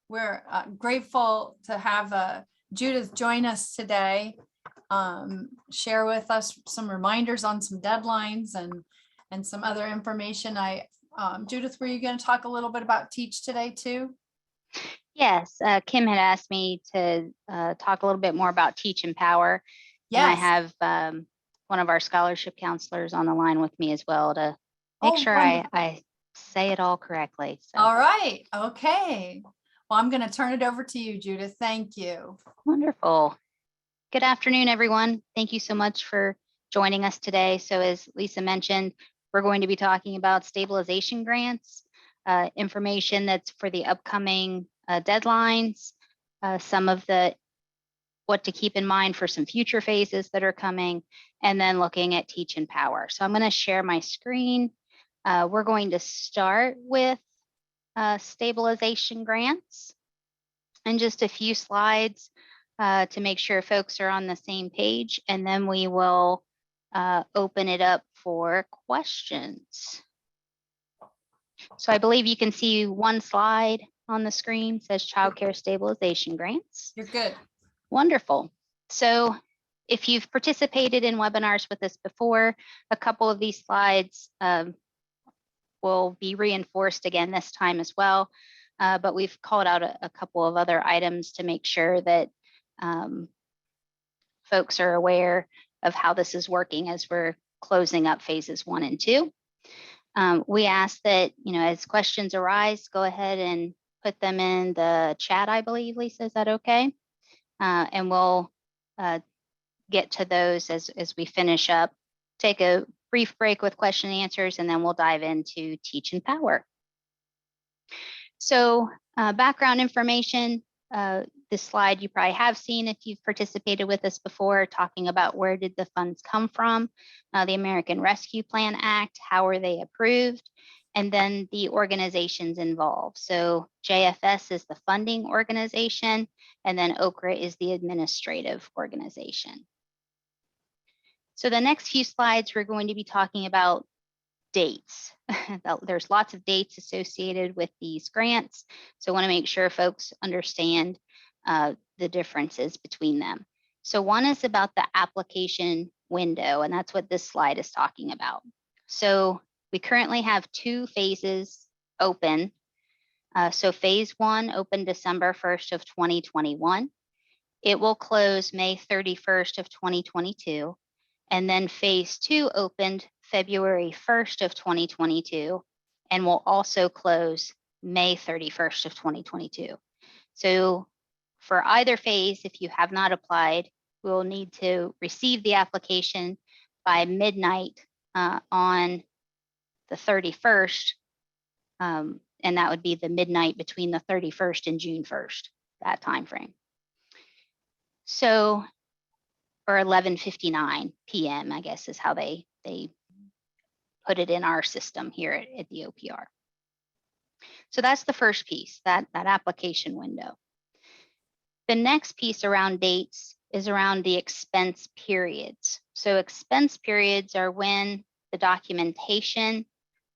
we're grateful to have Judith join us today, share with us some reminders on some deadlines and some other information. Judith, were you going to talk a little bit about Teach today too? Yes, Kim had asked me to talk a little bit more about Teach Empower. Yes. And I have one of our scholarship counselors on the line with me as well to make sure I say it all correctly. So. All right. Okay. Well, I'm going to turn it over to you, Judith. Thank you. Wonderful. Good afternoon, everyone. Thank you so much for joining us today. So as Lisa mentioned, we're going to be talking about stabilization grants, information that's for the upcoming deadlines, some of what to keep in mind for some future phases that are coming, and then looking at Teach Empower. So I'm going to share my screen. We're going to start with stabilization grants and just a few slides to make sure folks are on the same page, and then we will open it up for questions. So I believe you can see one slide on the screen, says childcare stabilization grants. You're good. Wonderful. So if you've participated in webinars with us before, a couple of these slides will be reinforced again this time as well. But we've called out a couple of other items to make sure that folks are aware of how this is working as we're closing up phases 1 and 2. We ask that, as questions arise, go ahead and put them in the chat, I believe. Lisa, is that okay? And we'll get to those as we finish up. Take a brief break with question and answers, and then we'll dive into Teach Empower. So background information, this slide you probably have seen if you've participated with us before, talking about where did the funds come from, the American Rescue Plan Act, how are they approved, and then the organizations involved. So JFS is the funding organization, and then OKRA is the administrative organization. So the next few slides, we're going to be talking about dates. There's lots of dates associated with these grants. So I want to make sure folks understand the differences between them. So one is about the application window, and that's what this slide is talking about. So we currently have 2 phases open. So phase 1 opened December 1st of 2021. It will close May 31st of 2022. And then phase 2 opened February 1st of 2022 and will also close May 31st of 2022. So for either phase, if you have not applied, we'll need to receive the application by midnight on the 31st. And that would be the midnight between the 31st and June 1st, that time frame. So, or 11:59 p.m., I guess is how they put it in our system here at the OPR. So that's the first piece, that application window. The next piece around dates is around the expense periods. So expense periods are when the documentation,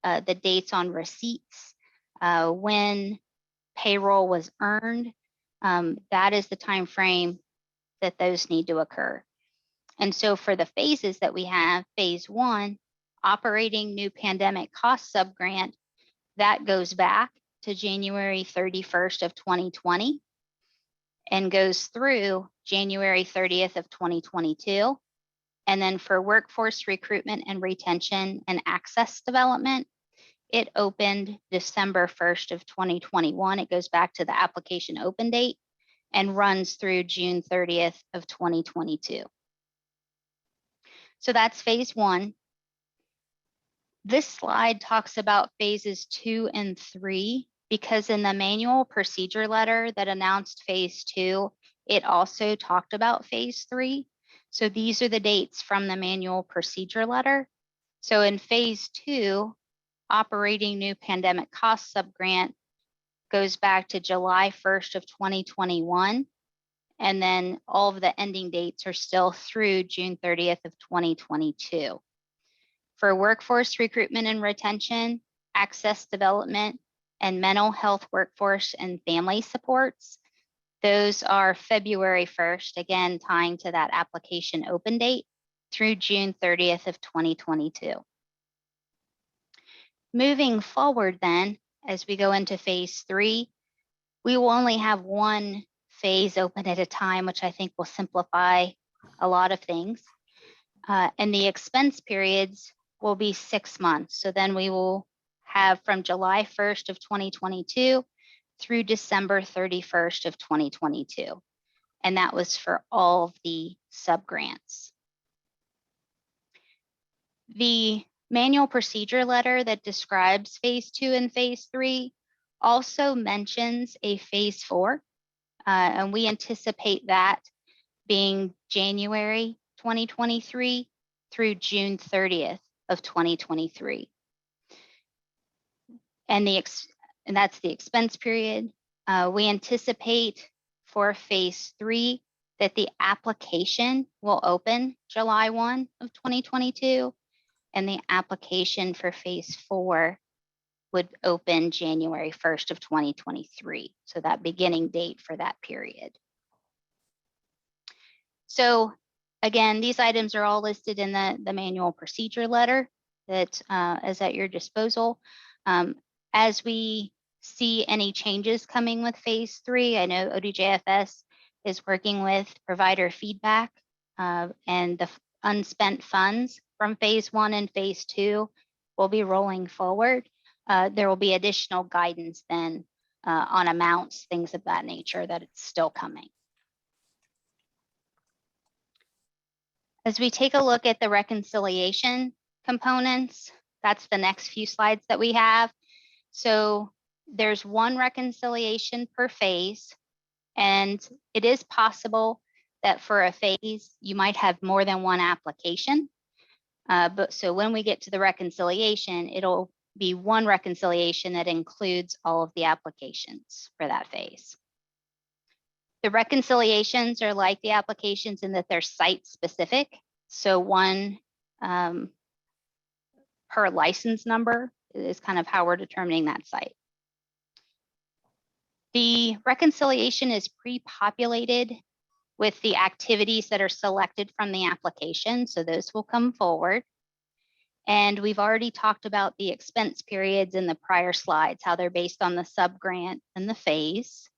the dates on receipts, when payroll was earned, that is the time frame that those need to occur. And so for the phases that we have, phase 1, operating new pandemic cost subgrant, that goes back to January 31st of 2020 and goes through January 30th of 2022. And then for workforce recruitment and retention and access development, it opened December 1st of 2021. It goes back to the application open date and runs through June 30th of 2022. So that's phase 1. This slide talks about phases 2 and 3 because in the manual procedure letter that announced phase 2, it also talked about phase 3. So these are the dates from the manual procedure letter. So in phase 2, operating new pandemic cost subgrant goes back to July 1st of 2021. And then all of the ending dates are still through June 30th of 2022. For workforce recruitment and retention, access development, and mental health workforce and family supports. Those are February 1st, again, tying to that application open date through June 30th of 2022. Moving forward then, as we go into phase 3, we will only have one phase open at a time, which I think will simplify a lot of things. And the expense periods will be 6 months. So then we will have from July 1st of 2022 through December 31st of 2022. And that was for all of the subgrants. The manual procedure letter that describes phase 2 and phase 3 also mentions a phase 4. And we anticipate that being January 2023 through June 30th of 2023. And that's the expense period. We anticipate for phase 3 that the application will open July 1 of 2022, and the application for phase 4 would open January 1st of 2023. So that beginning date for that period. So again, these items are all listed in the manual procedure letter that is at your disposal. As we see any changes coming with phase 3, I know ODJFS is working with provider feedback and the unspent funds from phase 1 and phase 2 will be rolling forward. There will be additional guidance then on amounts, things of that nature, that it's still coming. As we take a look at the reconciliation components, that's the next few slides that we have. So there's one reconciliation per phase, and it is possible that for a phase, you might have more than one application. But so when we get to the reconciliation, it'll be one reconciliation that includes all of the applications for that phase. The reconciliations are like the applications in that they're site specific. So one per license number is kind of how we're determining that site. The reconciliation is pre-populated with the activities that are selected from the application. So those will come forward. And we've already talked about the expense periods in the prior slides, how they're based on the subgrant and the phase.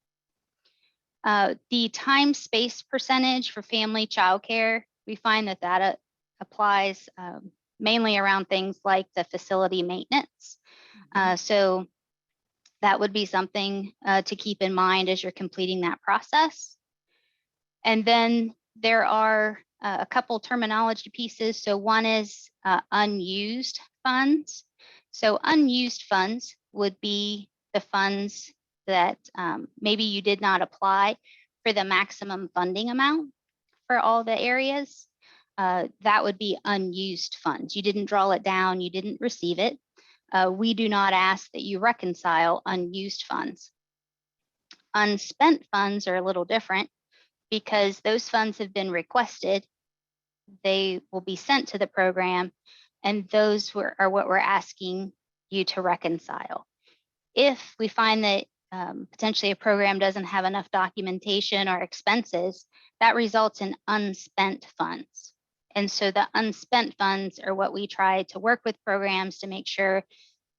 The time space percentage for family childcare, we find that that applies mainly around things like the facility maintenance. So that would be something to keep in mind as you're completing that process. And then there are a couple terminology pieces. So one is unused funds. So unused funds would be the funds that maybe you did not apply for the maximum funding amount for all the areas. That would be unused funds. You didn't draw it down, you didn't receive it. We do not ask that you reconcile unused funds. Unspent funds are a little different because those funds have been requested. They will be sent to the program, and those are what we're asking you to reconcile. If we find that potentially a program doesn't have enough documentation or expenses, that results in unspent funds. And so the unspent funds are what we try to work with programs to make sure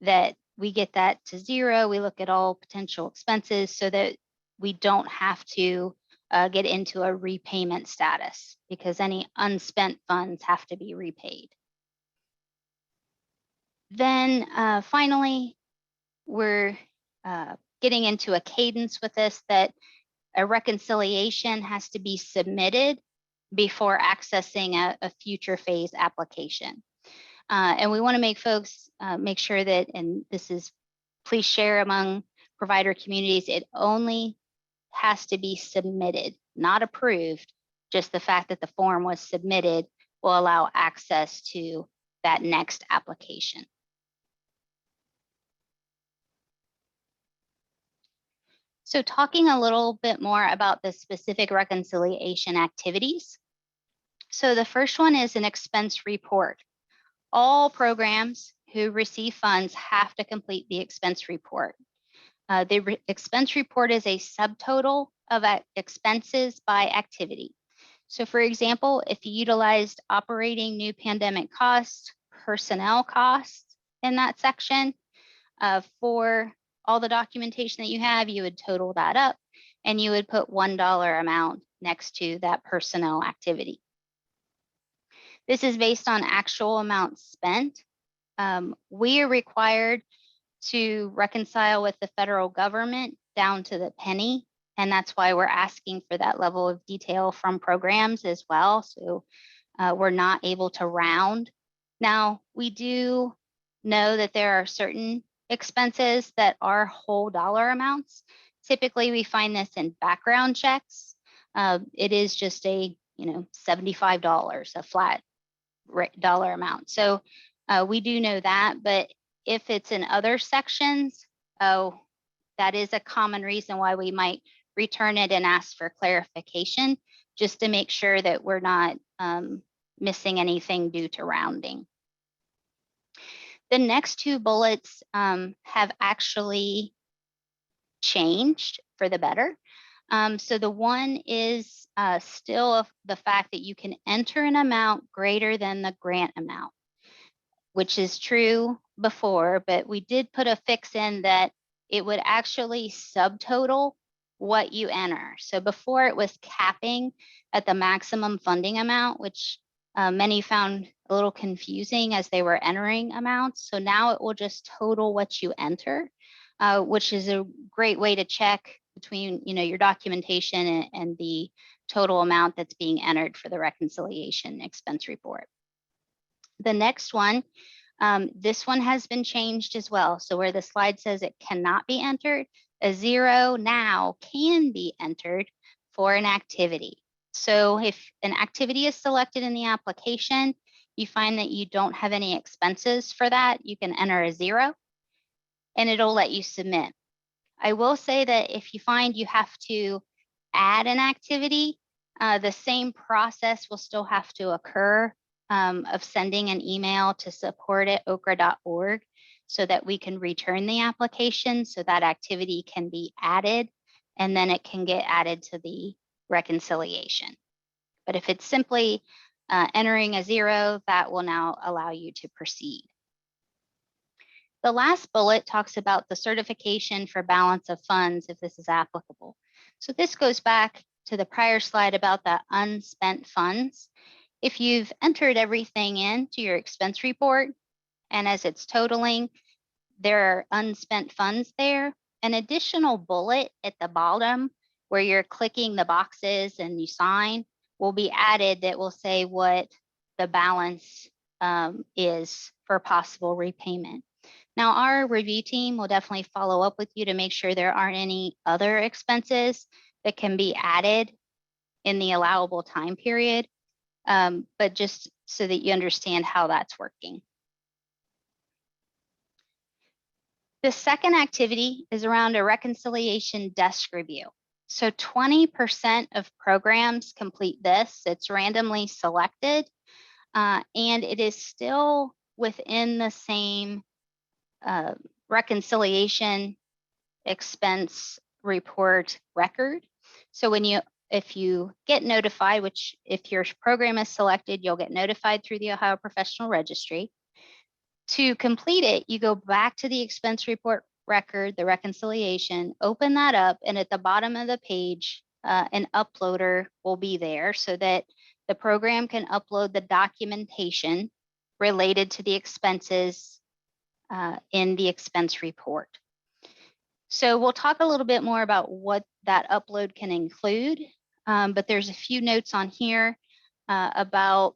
that we get that to zero. We look at all potential expenses so that we don't have to get into a repayment status, because any unspent funds have to be repaid. Then finally, we're getting into a cadence with this, that a reconciliation has to be submitted before accessing a future phase application. And we want to make folks make sure that, and this is, please share among provider communities, it only has to be submitted, not approved. Just the fact that the form was submitted will allow access to that next application. So talking a little bit more about the specific reconciliation activities. So the first one is an expense report. All programs who receive funds have to complete the expense report. The expense report is a subtotal of expenses by activity. So for example, if you utilized operating new pandemic costs, personnel costs in that section, for all the documentation that you have, you would total that up and you would put $1 amount next to that personnel activity. This is based on actual amounts spent. We are required to reconcile with the federal government down to the penny. And that's why we're asking for that level of detail from programs as well. So we're not able to round. Now, we do know that there are certain expenses that are whole dollar amounts. Typically, we find this in background checks. It is just a, $75, a flat dollar amount. So we do know that, but if it's in other sections, that is a common reason why we might return it and ask for clarification, just to make sure that we're not missing anything due to rounding. The next two bullets have actually changed for the better. So the one is still the fact that you can enter an amount greater than the grant amount, which is true before, but we did put a fix in that it would actually subtotal what you enter. So before it was capping at the maximum funding amount, which many found a little confusing as they were entering amounts. So now it will just total what you enter, which is a great way to check between your documentation and the total amount that's being entered for the reconciliation expense report. The next one, this one has been changed as well. So where the slide says it cannot be entered, a 0 now can be entered for an activity. So if an activity is selected in the application, you find that you don't have any expenses for that, you can enter a 0 and it'll let you submit. I will say that if you find you have to add an activity, the same process will still have to occur of sending an email to support@okra.org so that we can return the application so that activity can be added and then it can get added to the reconciliation. But if it's simply entering a 0, that will now allow you to proceed. The last bullet talks about the certification for balance of funds if this is applicable. So this goes back to the prior slide about the unspent funds. If you've entered everything into your expense report and as it's totaling, there are unspent funds there, an additional bullet at the bottom where you're clicking the boxes and you sign will be added that will say what the balance is for possible repayment. Now, our review team will definitely follow up with you to make sure there aren't any other expenses that can be added in the allowable time period, but just so that you understand how that's working. The second activity is around a reconciliation desk review. So 20% of programs complete this. It's randomly selected, and it is still within the same reconciliation expense report record. So if you get notified, which if your program is selected, you'll get notified through the Ohio Professional Registry. To complete it, you go back to the expense report record, the reconciliation, open that up, and at the bottom of the page, an uploader will be there so that the program can upload the documentation related to the expenses in the expense report. So we'll talk a little bit more about what that upload can include, but there's a few notes on here about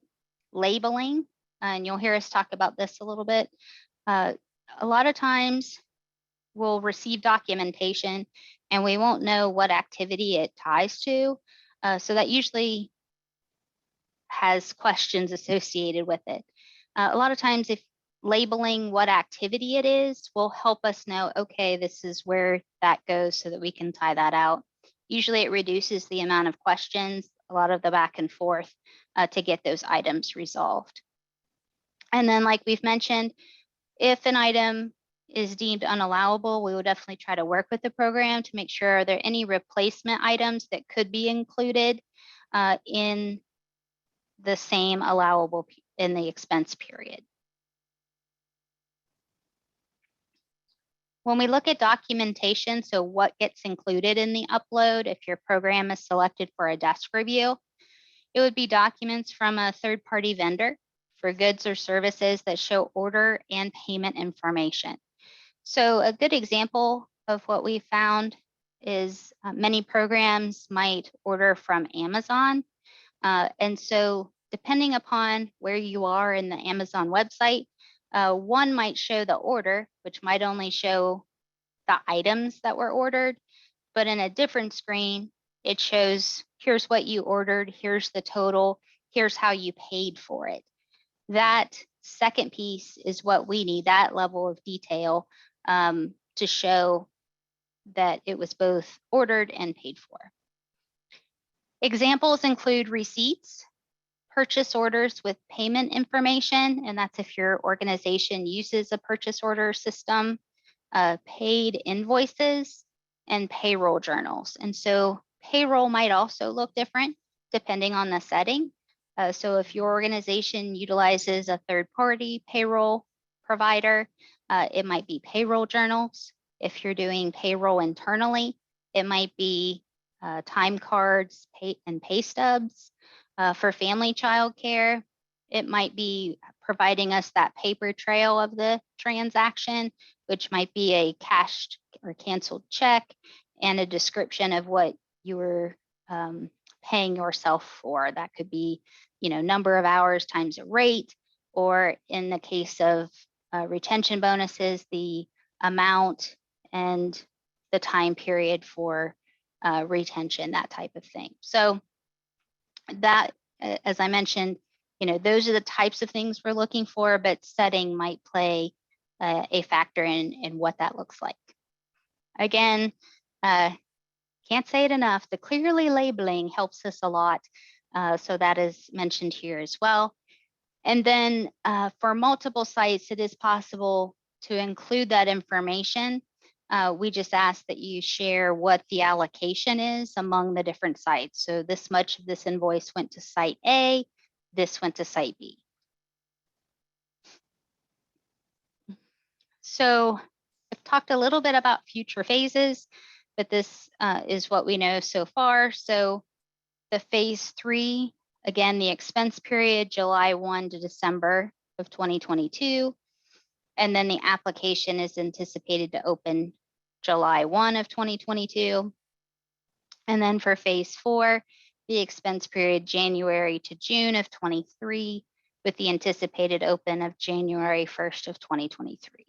labeling, and you'll hear us talk about this a little bit. A lot of times we'll receive documentation and we won't know what activity it ties to. So that usually has questions associated with it. A lot of times if labeling what activity it is will help us know, okay, this is where that goes so that we can tie that out. Usually it reduces the amount of questions, a lot of the back and forth to get those items resolved. And then like we've mentioned, If an item is deemed unallowable, we will definitely try to work with the program to make sure are there any replacement items that could be included in the same allowable in the expense period. When we look at documentation, so what gets included in the upload, if your program is selected for a desk review, it would be documents from a third-party vendor for goods or services that show order and payment information. So a good example of what we found is many programs might order from Amazon. And so depending upon where you are in the Amazon website, one might show the order, which might only show the items that were ordered, but in a different screen, it shows here's what you ordered, here's the total, here's how you paid for it. That second piece is what we need, that level of detail to show that it was both ordered and paid for. Examples include receipts, purchase orders with payment information, and that's if your organization uses a purchase order system, paid invoices, and payroll journals. And so payroll might also look different depending on the setting. So if your organization utilizes a third-party payroll provider, it might be payroll journals. If you're doing payroll internally, it might be time cards, pay stubs. For family child care, it might be providing us that paper trail of the transaction, which might be a cashed or canceled check and a description of what you were paying yourself for. That could be, number of hours times a rate, or in the case of retention bonuses, the amount and the time period for retention, that type of thing. So that, as I mentioned, those are the types of things we're looking for, but setting might play a factor in what that looks like. Again, can't say it enough, the clearly labeling helps us a lot. So that is mentioned here as well. And then for multiple sites, it is possible to include that information. We just ask that you share what the allocation is among the different sites. So this much of this invoice went to site A, this went to site B. So I've talked a little bit about future phases, but this is what we know so far. So the phase 3, again, the expense period, July 1 to December of 2022. And then the application is anticipated to open July 1 of 2022. And then for phase 4, the expense period, January to June of 23, with the anticipated open of January 1st of 2023.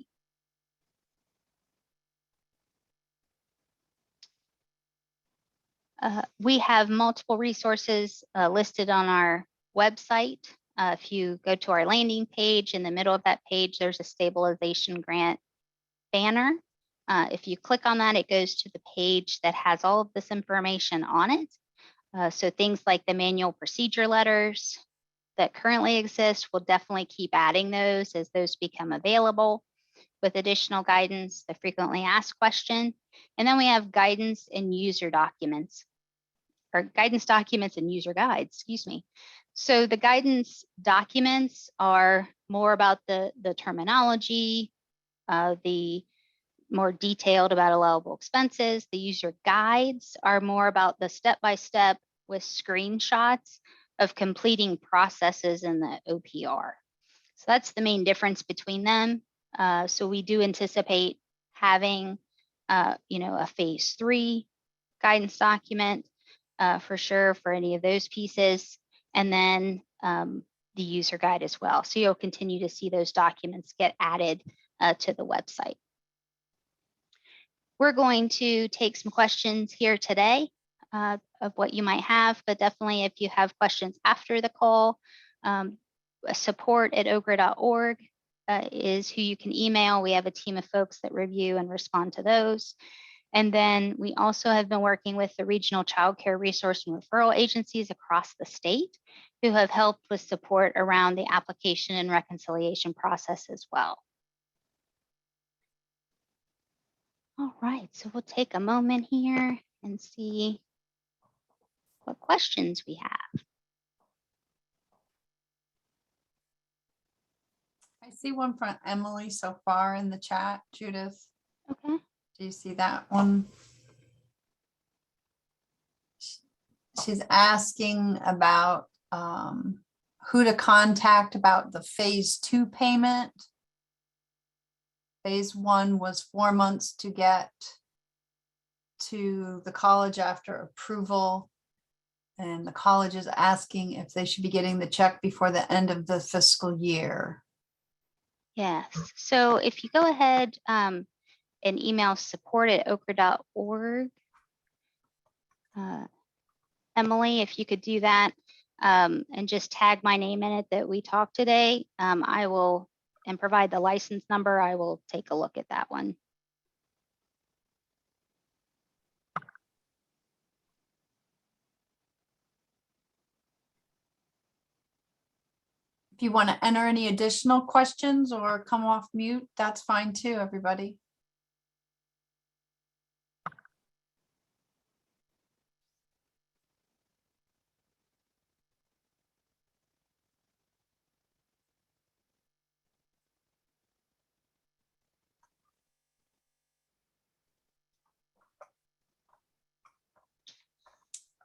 We have multiple resources listed on our website. If you go to our landing page, in the middle of that page, there's a stabilization grant banner. If you click on that, it goes to the page that has all of this information on it. So things like the manual procedure letters that currently exist, we'll definitely keep adding those as those become available, with additional guidance, the frequently asked question. And then we have guidance and user documents, or guidance documents and user guides, excuse me. So the guidance documents are more about the terminology, the more detailed about allowable expenses. The user guides are more about the step-by-step with screenshots of completing processes in the OPR. So that's the main difference between them. So we do anticipate having, a phase 3 guidance document for sure for any of those pieces, and then the user guide as well. So you'll continue to see those documents get added to the website. We're going to take some questions here today of what you might have, but definitely if you have questions after the call, support@ogra.org is who you can email. We have a team of folks that review and respond to those. And then we also have been working with the regional child care resource and referral agencies across the state who have helped with support around the application and reconciliation process as well. All right, so we'll take a moment here and see what questions we have. I see one from Emily so far in the chat. Judith, Okay. do you see that one? She's asking about who to contact about the phase 2 payment. Phase 1 was 4 months to get to the college after approval. And the college is asking if they should be getting the check before the end of the fiscal year. Yes. So if you go ahead and email support@okra.org, Emily, if you could do that and just tag my name in it that we talked today, I will, and provide the license number, I will take a look at that one. If you want to enter any additional questions or come off mute, that's fine too, everybody.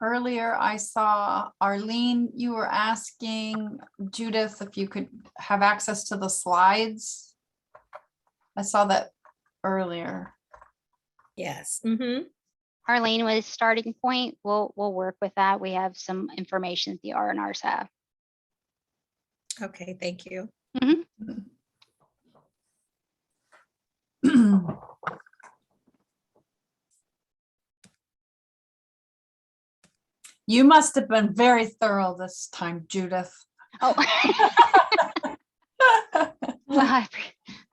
Earlier, I saw Arlene, you were asking Judith if you could have access to the slides. I saw that earlier. Yes. Arlene was starting point. We'll work with that. We have some information that the R&Rs have. Okay, thank you. You must have been very thorough this time, Judith. Oh. Well, I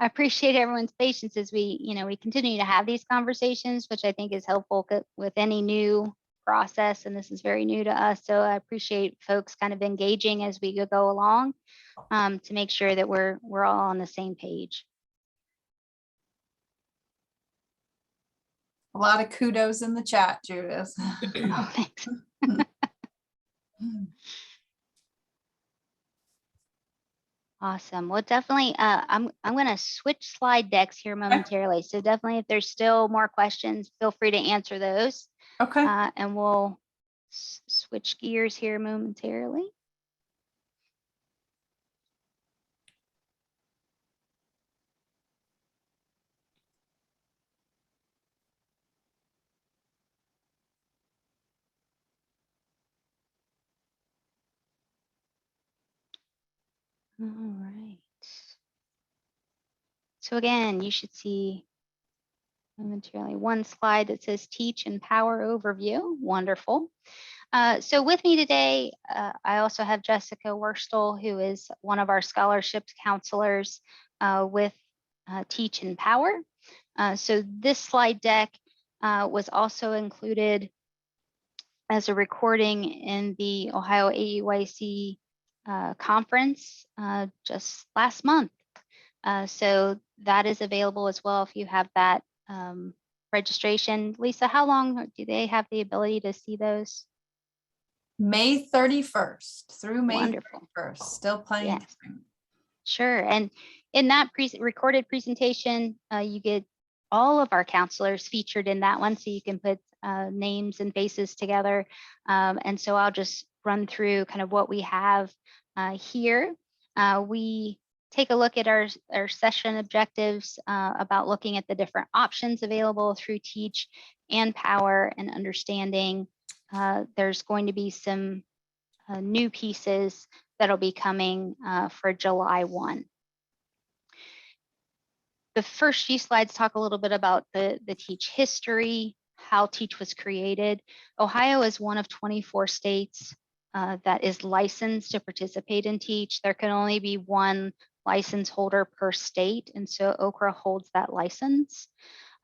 appreciate everyone's patience as we continue to have these conversations, which I think is helpful with any new process, and this is very new to us. So I appreciate folks kind of engaging as we go along to make sure that we're all on the same page. A lot of kudos in the chat, Judith. Oh, thanks. Awesome. Well, definitely, I'm going to switch slide decks here momentarily. So definitely, if there's still more questions, feel free to answer those. Okay. And we'll switch gears here momentarily. All right. So again, you should see momentarily one slide that says Teach and Power Overview. Wonderful. So with me today, I also have Jessica Wurstel, who is one of our scholarships counselors with Teach and Power. So this slide deck was also included as a recording in the Ohio AEYC conference just last month. So that is available as well if you have that registration. Lisa, how long do they have the ability to see those? May 31st through May Wonderful. 31st, still plenty of Yes. time. Sure. And in that recorded presentation, you get all of our counselors featured in that one, so you can put names and faces together. And so I'll just run through kind of what we have here. We take a look at our session objectives about looking at the different options available through Teach and Power and understanding. There's going to be some new pieces that'll be coming for July 1. The first few slides talk a little bit about the Teach history, how Teach was created. Ohio is one of 24 states that is licensed to participate in Teach. There can only be one license holder per state, and so Okra holds that license.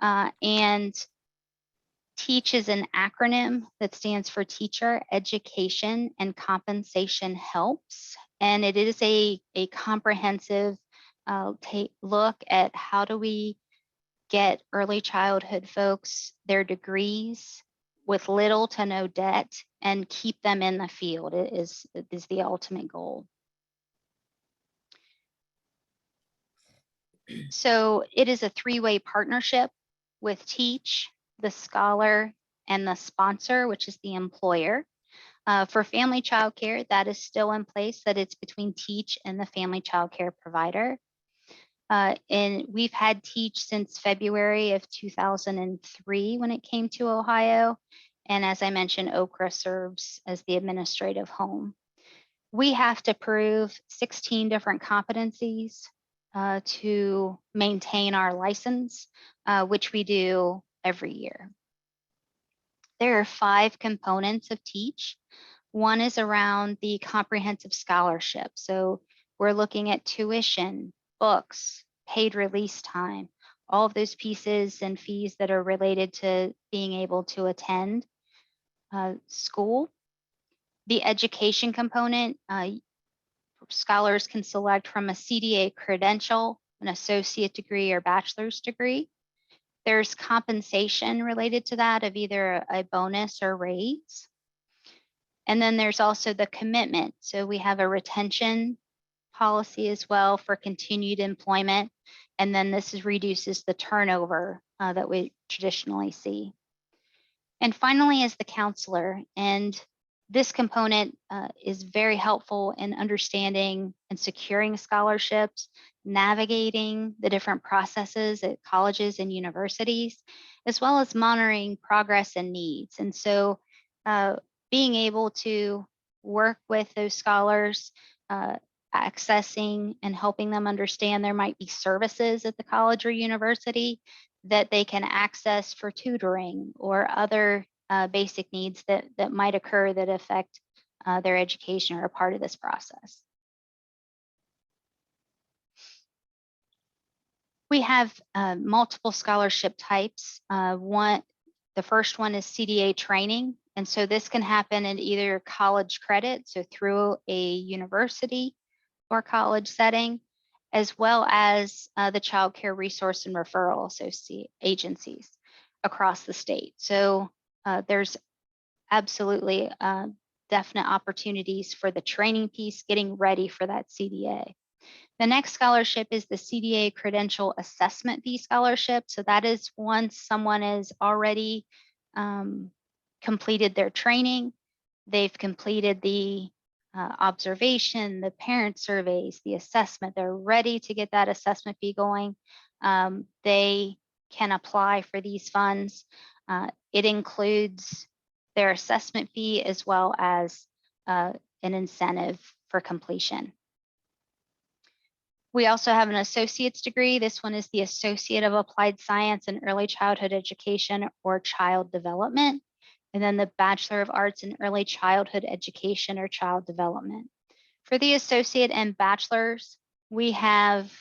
And Teach is an acronym that stands for Teacher Education and Compensation Helps. And it is a comprehensive look at how do we get early childhood folks their degrees with little to no debt and keep them in the field. It is the ultimate goal. So it is a three-way partnership with Teach, the scholar, and the sponsor, which is the employer. For family childcare, that is still in place, that it's between Teach and the family childcare provider. And we've had Teach since February of 2003 when it came to Ohio. And as I mentioned, Okra serves as the administrative home. We have to prove 16 different competencies to maintain our license, which we do every year. There are 5 components of Teach. One is around the comprehensive scholarship. So we're looking at tuition, books, paid release time, all of those pieces and fees that are related to being able to attend school. The education component, scholars can select from a CDA credential, an associate degree or bachelor's degree. There's compensation related to that of either a bonus or raise. And then there's also the commitment. So we have a retention policy as well for continued employment. And then this reduces the turnover that we traditionally see. And finally is the counselor. And this component is very helpful in understanding and securing scholarships, navigating the different processes at colleges and universities, as well as monitoring progress and needs. And so being able to work with those scholars, accessing and helping them understand there might be services at the college or university that they can access for tutoring or other basic needs that might occur that affect their education or a part of this process. We have multiple scholarship types. The first one is CDA training. And so this can happen in either college credit, so through a university or college setting, as well as the Child Care Resource and Referral agencies across the state. So there's absolutely definite opportunities for the training piece, getting ready for that CDA. The next scholarship is the CDA Credential Assessment Fee Scholarship. So that is once someone has already completed their training, they've completed the observation, the parent surveys, the assessment, they're ready to get that assessment fee going. They can apply for these funds. It includes their assessment fee as well as an incentive for completion. We also have an associate's degree. This one is the Associate of Applied Science in Early Childhood Education or Child Development. And then the Bachelor of Arts in Early Childhood Education or Child Development. For the associate and bachelor's, we have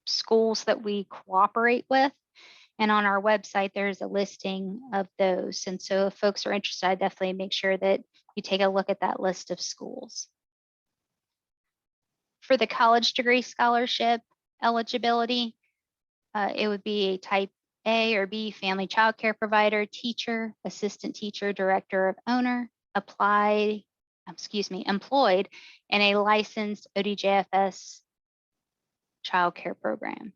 schools that we cooperate with. And on our website, there's a listing of those. And so if folks are interested, I definitely make sure that you take a look at that list of schools. For the college degree scholarship eligibility, it would be a type A or B family child care provider, teacher, assistant teacher, director of owner, employed in a licensed ODJFS child care program.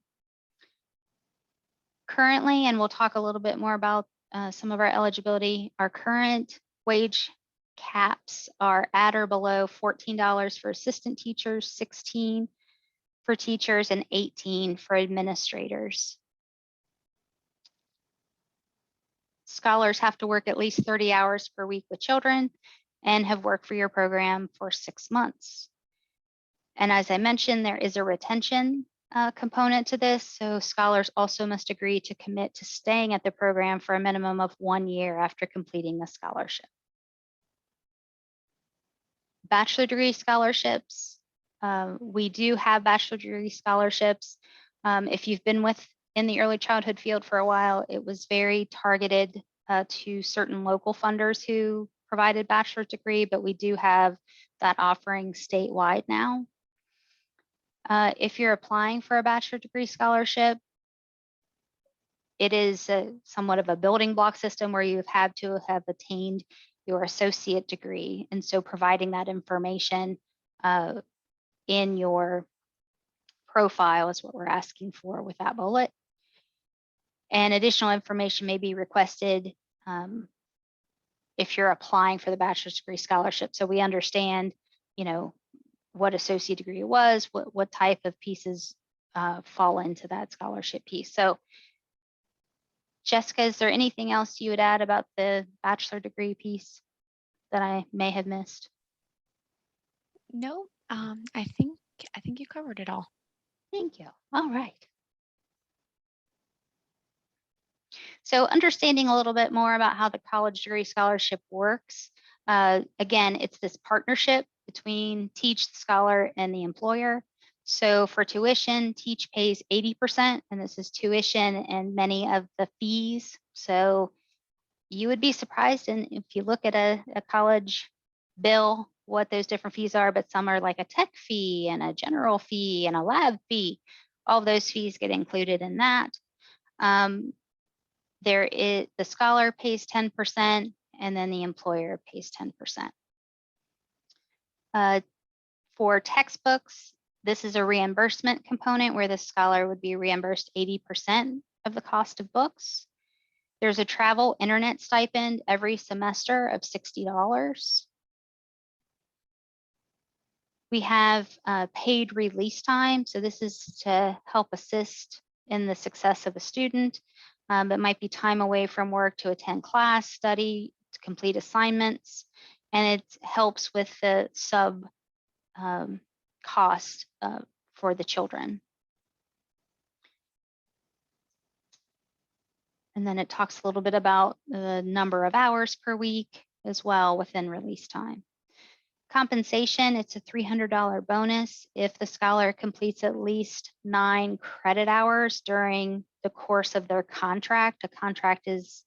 Currently, and we'll talk a little bit more about some of our eligibility, our current wage caps are at or below $14 for assistant teachers, $16 for teachers, and $18 for administrators. Scholars have to work at least 30 hours per week with children and have worked for your program for 6 months. And as I mentioned, there is a retention component to this. So scholars also must agree to commit to staying at the program for a minimum of 1 year after completing the scholarship. Bachelor degree scholarships. We do have bachelor degree scholarships. If you've been in the early childhood field for a while, it was very targeted to certain local funders who provided bachelor's degree, but we do have that offering statewide now. If you're applying for a bachelor degree scholarship, it is somewhat of a building block system where you have to have attained your associate degree. And so providing that information in your profile is what we're asking for with that bullet. And additional information may be requested if you're applying for the bachelor's degree scholarship. So we understand, you know, what associate degree it was, what type of pieces fall into that scholarship piece. So Jessica, is there anything else you would add about the bachelor degree piece that I may have missed? No, I think you covered it all. Thank you. All right. So understanding a little bit more about how the college degree scholarship works. Again, it's this partnership between Teach, the scholar, and the employer. So for tuition, Teach pays 80%, and this is tuition and many of the fees. So you would be surprised, and if you look at a college bill, what those different fees are, but some are like a tech fee and a general fee and a lab fee. All of those fees get included in that. The scholar pays 10%, and then the employer pays 10%. For textbooks, this is a reimbursement component where the scholar would be reimbursed 80% of the cost of books. There's a travel internet stipend every semester of $60. We have paid release time. So this is to help assist in the success of a student. It might be time away from work to attend class, study, to complete assignments, and it helps with the sub cost for the children. And then it talks a little bit about the number of hours per week as well within release time. Compensation, it's a $300 bonus if the scholar completes at least 9 credit hours during the course of their contract. A contract is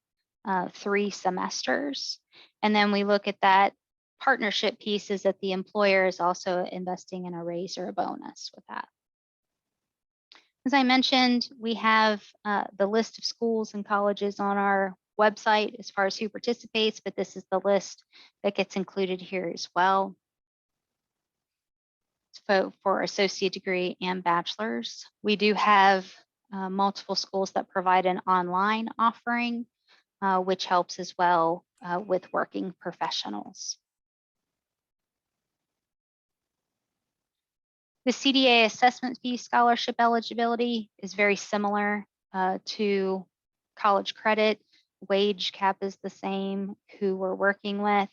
3 semesters. And then we look at that partnership piece is that the employer is also investing in a raise or a bonus with that. As I mentioned, we have the list of schools and colleges on our website as far as who participates, but this is the list that gets included here as well for associate degree and bachelor's. We do have multiple schools that provide an online offering, which helps as well with working professionals. The CDA assessment fee scholarship eligibility is very similar to college credit. Wage cap is the same, who we're working with.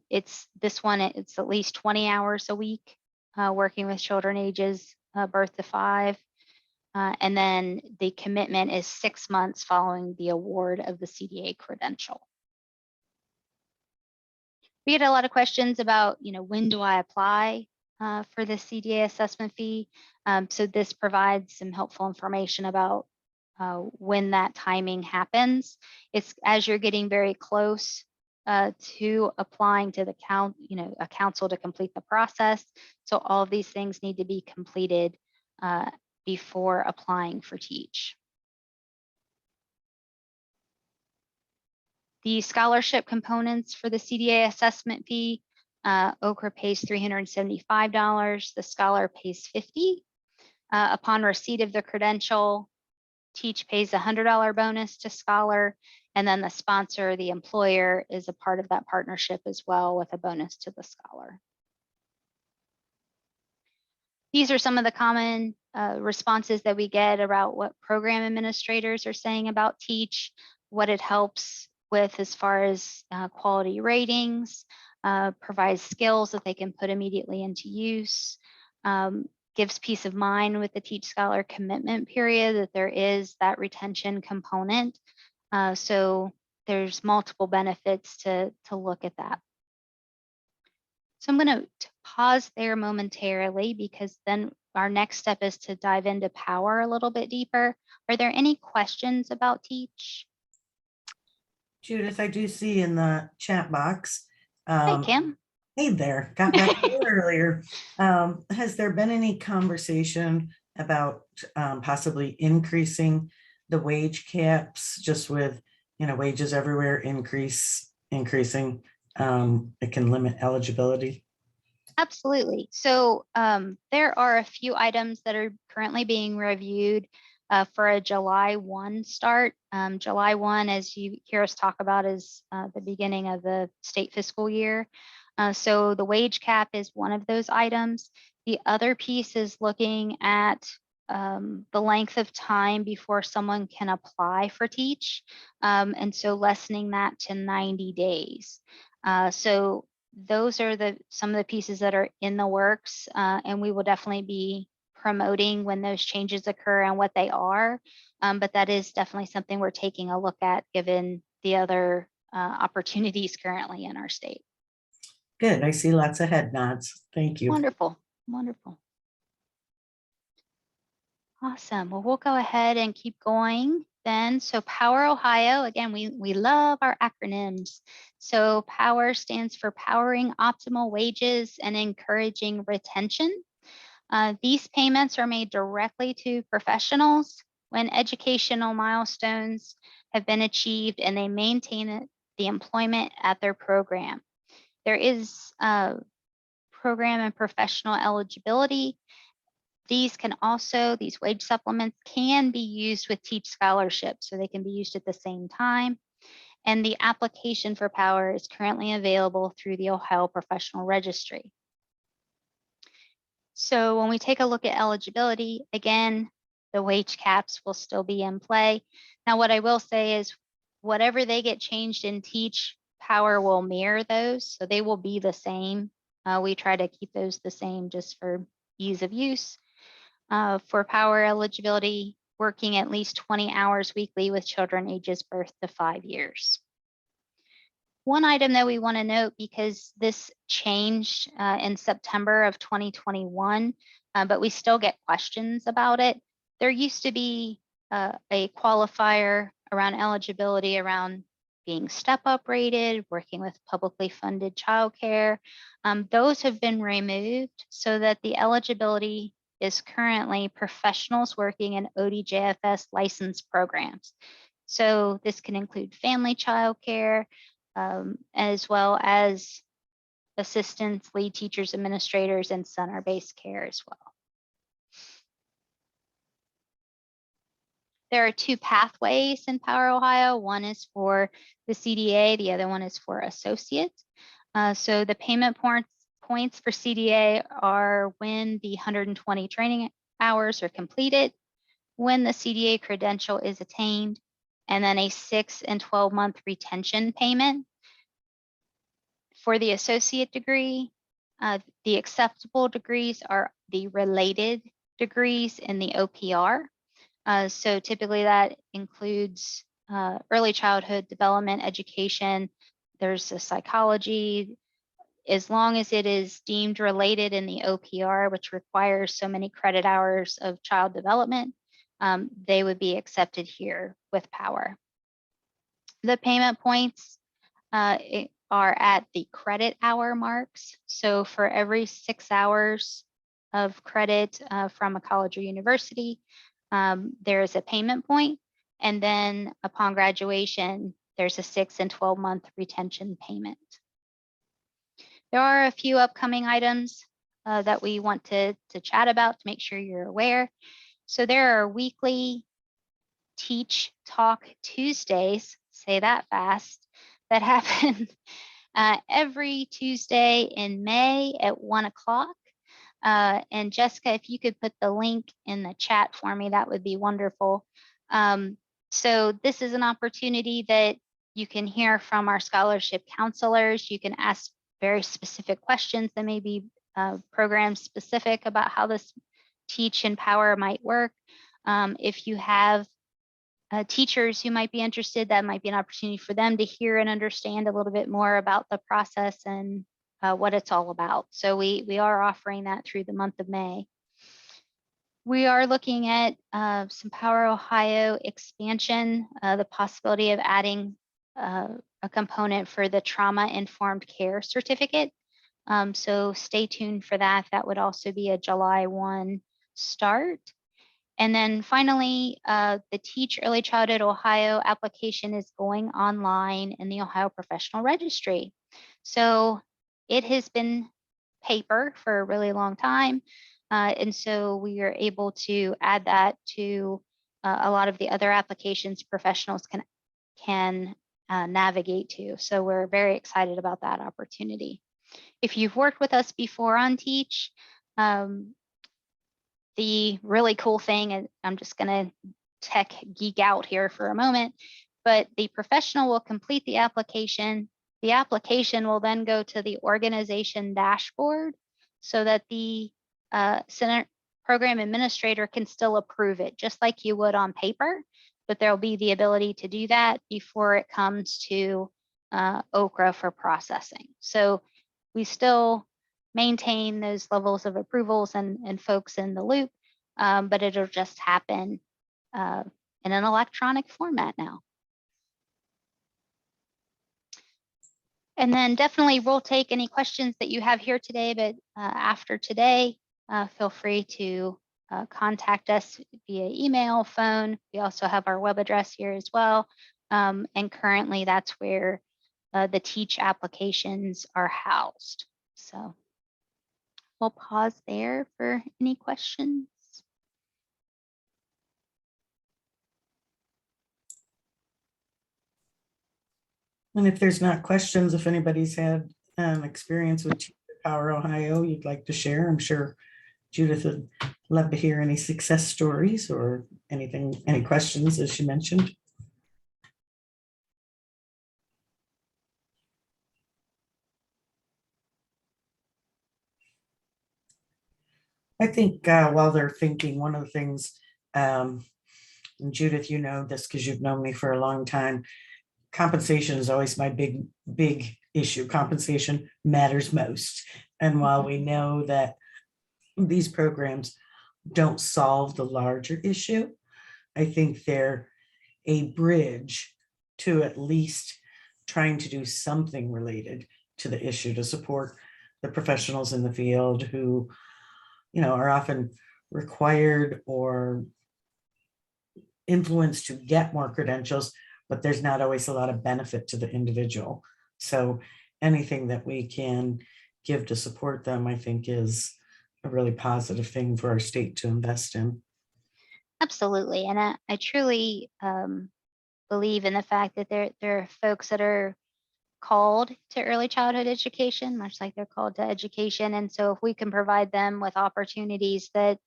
It's at least 20 hours a week working with children ages birth to 5. And then the commitment is 6 months following the award of the CDA credential. We had a lot of questions about, when do I apply for the CDA assessment fee? So this provides some helpful information about when that timing happens. It's as you're getting very close to applying to the a council to complete the process. So all of these things need to be completed before applying for Teach. The scholarship components for the CDA assessment fee, Okra pays $375, the scholar pays $50. Upon receipt of the credential, Teach pays a $100 bonus to scholar, and then the sponsor, the employer, is a part of that partnership as well with a bonus to the scholar. These are some of the common responses that we get about what program administrators are saying about Teach, what it helps with as far as quality ratings, provides skills that they can put immediately into use, gives peace of mind with the Teach Scholar commitment period that there is that retention component. So there's multiple benefits to look at that. So I'm going to pause there momentarily because then our next step is to dive into Power a little bit deeper. Are there any questions about Teach? Judith, I do see in the chat box. Hi, Kim. Hey there, got back to you earlier. Has there been any conversation about possibly increasing the wage caps, just with, wages everywhere increasing, it can limit eligibility? Absolutely. So there are a few items that are currently being reviewed for a July 1 start. July 1, as you hear us talk about, is the beginning of the state fiscal year. So the wage cap is one of those items. The other piece is looking at the length of time before someone can apply for teach. And so lessening that to 90 days. So those are some of the pieces that are in the works, and we will definitely be promoting when those changes occur and what they are. But that is definitely something we're taking a look at given the other opportunities currently in our state. Good, I see lots of head nods. Thank you. Wonderful, wonderful. Awesome. Well, we'll go ahead and keep going then. So Power Ohio, again, we love our acronyms. So Power stands for Powering Optimal Wages and Encouraging Retention. These payments are made directly to professionals when educational milestones have been achieved and they maintain the employment at their program. There is program and professional eligibility. These wage supplements can be used with Teach scholarships, so they can be used at the same time. And the application for Power is currently available through the Ohio Professional Registry. So when we take a look at eligibility, again, the wage caps will still be in play. Now, what I will say is whatever they get changed in Teach, Power will mirror those, so they will be the same. We try to keep those the same just for ease of use. For Power eligibility, working at least 20 hours weekly with children ages birth to 5 years. One item that we want to note, because this changed in September of 2021, but we still get questions about it. There used to be a qualifier around eligibility around being step-up rated, working with publicly funded childcare. Those have been removed so that the eligibility is currently professionals working in ODJFS licensed programs. So this can include family childcare, as well as assistants, lead teachers, administrators, and center-based care as well. There are two pathways in Power Ohio. One is for the CDA, the other one is for associate. So the payment points for CDA are when the 120 training hours are completed, when the CDA credential is attained, and then a 6 and 12-month retention payment. For the associate degree, the acceptable degrees are the related degrees in the OPR. So typically that includes early childhood development education. There's a psychology, as long as it is deemed related in the OPR, which requires so many credit hours of child development, they would be accepted here with Power. The payment points are at the credit hour marks. So for every 6 hours of credit from a college or university, there is a payment point. And then upon graduation, there's a 6 and 12-month retention payment. There are a few upcoming items that we want to chat about to make sure you're aware. So there are weekly Teach Talk Tuesdays, say that fast, that happen every Tuesday in May at 1 o'clock. And Jessica, if you could put the link in the chat for me, that would be wonderful. So this is an opportunity that you can hear from our scholarship counselors. You can ask very specific questions that may be program specific about how this Teach and Power might work. If you have teachers who might be interested, that might be an opportunity for them to hear and understand a little bit more about the process and what it's all about. So we are offering that through the month of May. We are looking at some Power Ohio expansion, the possibility of adding a component for the trauma-informed care certificate. So stay tuned for that. That would also be a July 1 start. And then finally, the Teach Early Childhood Ohio application is going online in the Ohio Professional Registry. So it has been paper for a really long time. And so we are able to add that to a lot of the other applications professionals can navigate to. So we're very excited about that opportunity. If you've worked with us before on Teach, the really cool thing, and I'm just going to tech geek out here for a moment, but the professional will complete the application. The application will then go to the organization dashboard so that the center program administrator can still approve it, just like you would on paper, but there'll be the ability to do that before it comes to Okra for processing. So we still maintain those levels of approvals and folks in the loop, but it'll just happen in an electronic format now. And then definitely we'll take any questions that you have here today, but after today, feel free to contact us via email, phone. We also have our web address here as well. And currently that's where the Teach applications are housed. So we'll pause there for any questions. And if there's not questions, if anybody's had experience with Teach the Power Ohio you'd like to share, I'm sure Judith would love to hear any success stories or anything, any questions as she mentioned. I think while they're thinking, one of the things, and Judith, you know this because you've known me for a long time, compensation is always my big issue. Compensation matters most. And while we know that these programs don't solve the larger issue, I think they're a bridge to at least trying to do something related to the issue to support the professionals in the field who, you know, are often required or influenced to get more credentials, but there's not always a lot of benefit to the individual. So anything that we can give to support them, I think is a really positive thing for our state to invest in. Absolutely. And I truly believe in the fact that there are folks that are called to early childhood education, much like they're called to education. And so if we can provide them with opportunities that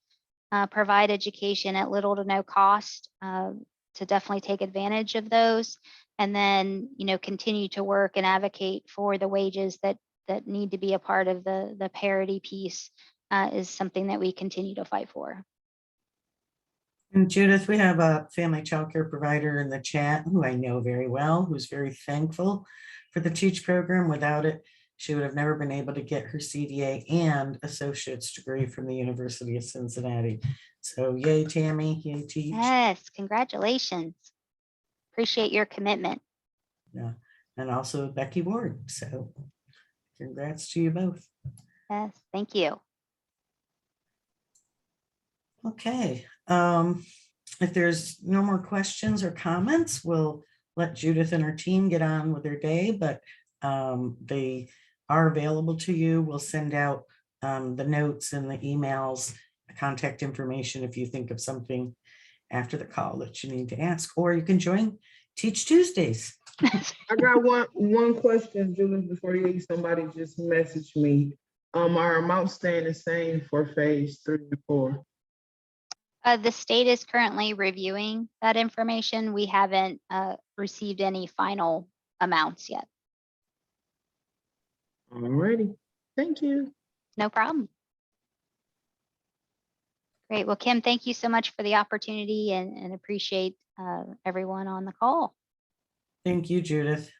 provide education at little to no cost, to definitely take advantage of those, and then, you know, continue to work and advocate for the wages that need to be a part of the parity piece, is something that we continue to fight for. And Judith, we have a family childcare provider in the chat who I know very well, who's very thankful for the Teach program. Without it, she would have never been able to get her CDA and associate's degree from the University of Cincinnati. So yay, Tammy, yay, Teach. Yes, congratulations. Appreciate your commitment. Yeah, and also Becky Ward. So congrats to you both. Yes, thank you. Okay, if there's no more questions or comments, we'll let Judith and her team get on with their day, but they are available to you. We'll send out the notes and the emails, the contact information if you think of something after the call that you need to ask, or you can join Teach Tuesdays. I got one question, Julie, before you leave. Somebody just messaged me. Are amounts staying the same for phase 3 and 4? The state is currently reviewing that information. We haven't received any final amounts yet. Alrighty, thank you. No problem. Great. Well, Kim, thank you so much for the opportunity and appreciate everyone on the call. Thank you, Judith.